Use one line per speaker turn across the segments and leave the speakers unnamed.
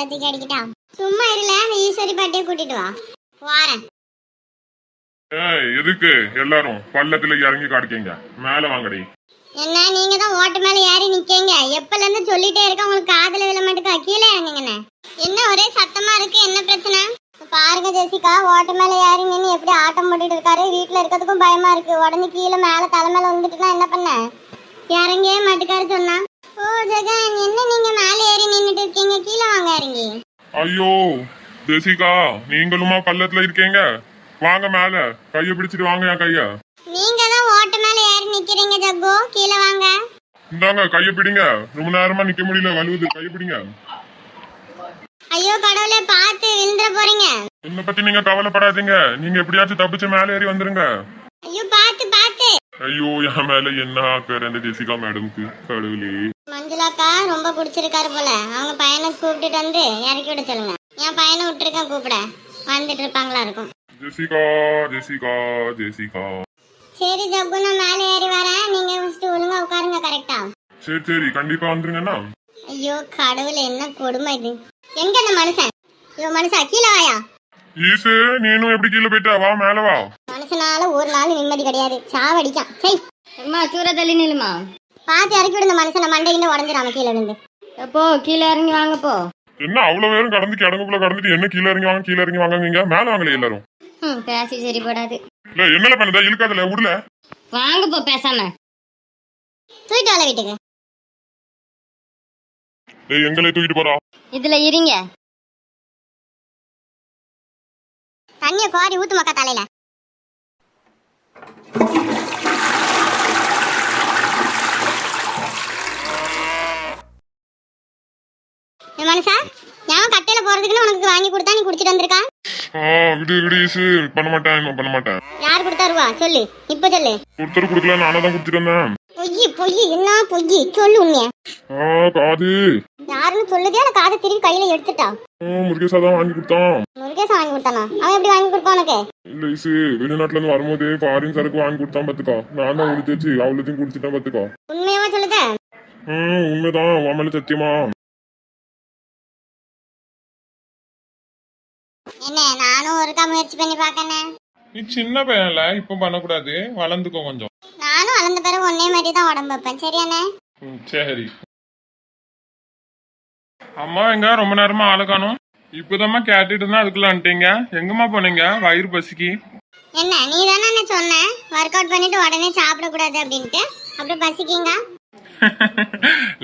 கள்ளத்துக்கு அடிக்கிட்டா சும்மா இருல. அந்த ஈஸ்வரி பாட்டியை கூட்டிட்டு வா. வாரேன்.
எதுக்கு எல்லாரும் பள்ளத்துல இறங்கி காடிக்கீங்க? மேல வாங்கடி.
என்ன நீங்க தான் ஓட்டு மேல ஏறி நிக்கீங்க? எப்பல இருந்து சொல்லிட்டே இருக்க, உங்களுக்கு காதுல விழ மாட்டேக்கா? கீழே இறங்குங்கண்ணே. என்ன ஒரே சத்தமா இருக்கு? என்ன பிரச்சனை? பாருங்க ஜெசிகா, ஓட்டு மேல ஏறி நின்று எப்படி ஆட்டம் போட்டுட்டு இருக்காரு. வீட்டுல இருக்கிறதுக்கும் பயமா இருக்கு. உடனே கீழே மேல தலை மேல வந்துட்டுனா என்ன பண்ண? இறங்கவே மாட்டுக்காரு சொன்னா. ஓ ஜெகன், என்ன நீங்க மேல ஏறி நின்னுட்டு இருக்கீங்க? கீழே வாங்க, இறங்கி.
ஐயோ ஜெசிகா, நீங்களுமா பள்ளத்துல இருக்கீங்க? வாங்க மேல, கைய பிடிச்சிட்டு வாங்க. என் கைய
நீங்க தான் ஓட்டு மேல ஏறி நிக்கிறீங்க ஜக்கு, கீழே வாங்க.
இந்தாங்க கைய பிடிங்க. ரொம்ப நேரமா நிக்க முடியல, வலுவுது. கைய பிடிங்க.
ஐயோ கடவுளே, பார்த்து விழுந்துற போறீங்க.
என்ன பத்தி நீங்க கவலைப்படாதீங்க. நீங்க எப்படியாச்சும் தப்பிச்சு மேல ஏறி வந்துருங்க.
ஐயோ பார்த்து பார்த்து.
ஐயோ என் மேல என்ன ஆக்காரு அந்த ஜெசிகா மேடம்க்கு. கடவுளே.
மஞ்சுளாக்கா ரொம்ப பிடிச்சிருக்காரு போல. அவங்க பையனை கூப்பிட்டுட்டு வந்து இறக்கி விட சொல்லுங்க. என் பையனை விட்டுருக்கேன், கூப்பிட வந்துட்டு இருப்பாங்களா இருக்கும்.
Jessica Jessica Jessica.
சரி ஜப்பு, நான் மேல ஏறி வரேன். நீங்க ஃபர்ஸ்ட் ஒழுங்கா உட்காருங்க. கரெக்டா?
சரி சரி, கண்டிப்பா வந்துருங்கண்ணா.
ஐயோ கடவுளே, என்ன கொடுமை இது. எங்க அந்த மனுஷன்? ஐயோ மனுஷா, கீழே வாயா.
ஈசு, நீனும் எப்படி கீழே போயிட்டா? வா மேல வா.
மனுஷனால ஒரு நாள் நிம்மதி கிடையாது, சாவடிக்கான். சரி
அம்மா, தூர தள்ளி நில்லுமா.
பார்த்து இறக்கி விடுங்க மனுஷனை. மண்டையில உடஞ்சிடாம கீழே இருந்து.
எப்போ கீழே இறங்கி வாங்கப்போ.
என்ன அவ்வளவு பேரும் கடந்து கிடங்குக்குள்ள கடந்துட்டு என்ன கீழே இறங்கி வாங்க கீழே இறங்கி வாங்க? மேல வாங்கல எல்லாரும்.
பேசி சரிப்படாது.
இல்ல என்னல பண்ணதா? இழுக்காதல, விடல.
வாங்கப்போ பேசாம.
தூக்கிட்டு வாழ வீட்டுக்கு.
எங்களை தூக்கிட்டு போறா.
இதுல இருங்க.
தண்ணிய கோரி ஊத்து மக்கா தலையில. மனுஷா, நான் கட்டையில போறதுக்குன்னு உனக்கு வாங்கி கொடுத்தா நீ குடிச்சிட்டு வந்திருக்கா?
விடு விடு ஈசு, பண்ண மாட்டேன்.
யார் கொடுத்தாருவா சொல்லு, இப்ப சொல்லு.
ஒருத்தர் குடுக்கல, நானே தான் குடிச்சிட்டு வந்தேன்.
பொய் என்ன பொய்? சொல்லு உண்மையா.
காது
யாருன்னு சொல்லுதே. அந்த காதை திரும்பி கையில எடுத்துட்டா.
முருகேசா தான் வாங்கி கொடுத்தான்.
முருகேசா வாங்கி கொடுத்தானா? அவன் எப்படி வாங்கி கொடுப்பான் உனக்கு?
இல்ல ஈசு, வெளிநாட்டுல இருந்து வரும்போது ஃபாரின் சரக்கு வாங்கி கொடுத்தான் பாத்துக்கோ. நான் தான் உடுத்துச்சு அவ்வளோத்தையும் குடிச்சிட்டேன் பாத்துக்கோ.
உண்மையாவா சொல்லுத?
உண்மைதான், உன் மேல சத்தியமா.
என்ன, நானும் ஒருக்கா முயற்சி பண்ணி பாக்கனே.
நீ சின்ன பையன்ல, இப்ப பண்ணக்கூடாது, வளர்ந்துக்கோ கொஞ்சம்.
நானும் வளர்ந்த பிறகு ஒன்னே மாதிரி தான் உடம்பு வைப்பேன். சரியானே?
சரி. அம்மா எங்க? ரொம்ப நேரமா ஆளை காணோம். இப்பதாம்மா கேட்டுட்டு இருந்தா அதுக்குள்ள வந்துட்டீங்க. எங்கம்மா போனீங்க? வயிறு பசிக்கு.
என்ன நீ தானே என்ன சொன்ன ஒர்க் அவுட் பண்ணிட்டு உடனே சாப்பிடக்கூடாது அப்படின்ட்டு? அப்படி பசிக்கீங்க?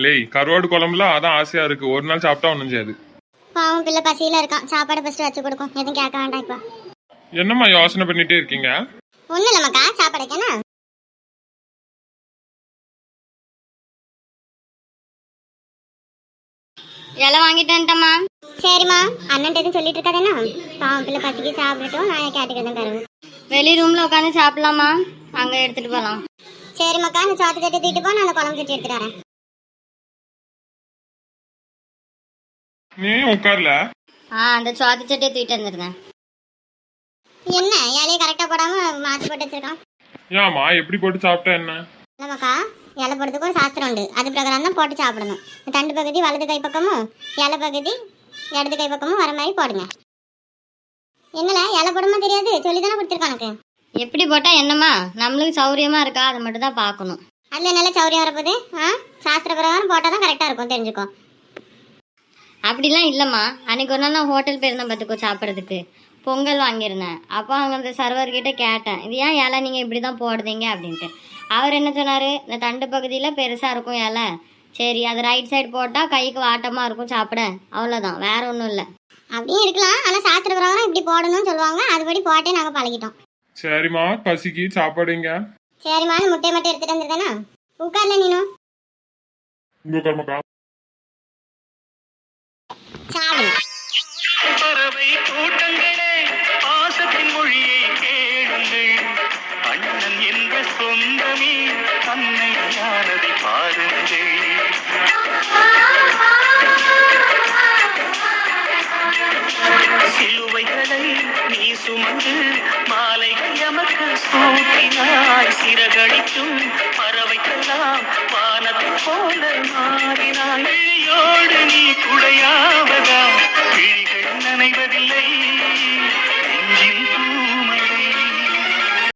லேய், கருவாடு குழம்புல அதான் ஆசையா இருக்கு. ஒரு நாள் சாப்பிட்டா ஒண்ணும் செய்யாது.
பாவம் பிள்ளை பசியில இருக்கான். சாப்பாடு ஃபர்ஸ்ட் வச்சு கொடுக்கும். எதுவும் கேட்க வேண்டாம். இப்ப
என்னம்மா யோசனை பண்ணிட்டே இருக்கீங்க?
ஒண்ணும் இல்லம்மாக்கா, சாப்பாடுக்கேனா?
இலை வாங்கிட்டு வந்துட்டம்மா.
சரிம்மா, அண்ணன் எதுவும் சொல்லிட்டு இருக்காதேனா? பாவம் பிள்ளை பசிக்கு சாப்பிடட்டும், நான் கேட்டுக்கிறேன் தருவேன்.
வெளி ரூம்ல உட்காந்து சாப்பிடலாமா? அங்க எடுத்துட்டு போலாம்.
சரிம்மாக்கா, நீ சாத்து சட்டி தூக்கிட்டு போ, நான் அந்த குழம்பு சட்டி எடுத்துட்டு வரேன்.
நீ உட்கார்ல.
அந்த சுவாத்தி சட்டியை தூக்கிட்டு வந்துருந்தேன்.
என்ன இலையை கரெக்டா போடாம மாத்தி போட்டு வச்சிருக்கான்?
ஏமா எப்படி போட்டு சாப்பிட்டா என்ன?
இல்லம்மாக்கா, இலை போடுறதுக்கு ஒரு சாஸ்திரம் உண்டு. அது பிரகாரம் தான் போட்டு சாப்பிடணும். தண்டு பகுதி வலது கை பக்கமும் இலை பகுதி இடது கை பக்கமும் வர மாதிரி போடுங்க. என்னல இலை போடுமா தெரியாது? சொல்லி தானே கொடுத்துருக்கான் எனக்கு.
எப்படி போட்டா என்னம்மா? நம்மளுக்கு சௌரியமா இருக்கா அதை மட்டும் தான் பார்க்கணும்.
அதுல நல்ல சௌரியம் வரப்போகுது. சாஸ்திர பிரகாரம் போட்டால் தான் கரெக்டாக இருக்கும், தெரிஞ்சுக்கோ.
அப்படிலாம் இல்லைம்மா. அன்னைக்கு ஒரு நாள் நான் ஹோட்டல் போயிருந்தேன் பார்த்துக்கோ சாப்பிட்றதுக்கு. பொங்கல் வாங்கியிருந்தேன். அப்போ அவங்க அந்த சர்வர்கிட்ட கேட்டேன், இது ஏன் இலை நீங்கள் இப்படி தான் போடுறீங்க அப்படின்ட்டு. அவர் என்ன சொன்னார், இந்த தண்டு பகுதியில் பெருசாக இருக்கும் இலை, சரி அது ரைட் சைடு போட்டால் கைக்கு வாட்டமாக இருக்கும் சாப்பிட, அவ்வளோதான், வேற ஒன்றும் இல்லை.
அப்படியும் இருக்கலாம், ஆனால் சாஸ்திர பிரகாரம் இப்படி போடணும்னு சொல்லுவாங்க. அதுபடி போட்டே நாங்கள் பழகிட்டோம்.
சரிம்மா, பசிக்கு சாப்பாடுங்க.
சரிம்மா, முட்டை மட்டும் எடுத்துட்டு வந்துருதானா? உட்கார்ல நீனும்.
பறவை கூட்டங்களே, பாசத்தின் மொழியை கேளுங்கள். அண்ணன் என்ற சொந்தமே அன்னையானதை பாருங்கள். சிலுவைகளை நீ சுமந்து மாலைகள் எமக்கு சூட்டினாய். சிறகடிக்கும் பறவைக்கெல்லாம் வானத்தை போல மாறினாய். நீ குடையா